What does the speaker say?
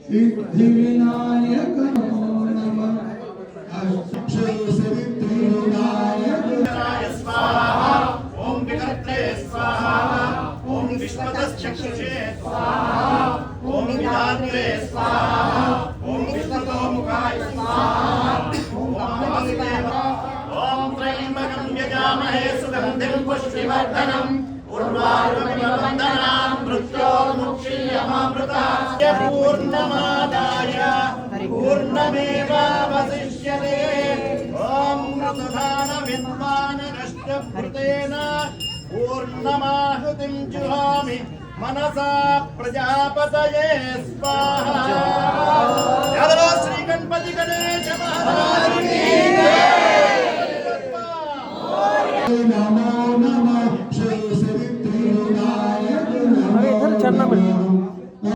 सिद्धिविनायक नमः। सिद्धिविनायक स्वाहा। ओम विकर्ते स्वाहा। ओम विश्वतश्चक्षुषे स्वाहा। ओम विधात्रे स्वाहा। ओम विश्वतोमुखाय स्वाहा। ओम वासुदेव। ओम त्र्यंबकं यजामहे सुगंधिं पुष्टिवर्धनम् उर्वारुकमिव वन्दनान् मृत्योर्मुक्षीयमामृतात् पूर्णमादाय पूर्णमेवावशिष्यते। ॐ मृतधानविद्वाननष्टभृतेन पूर्णमाहुतिं जुहामि मनसा प्रजापतये स्वाहा। यादव श्री गणपति गणेश महाराज की जय।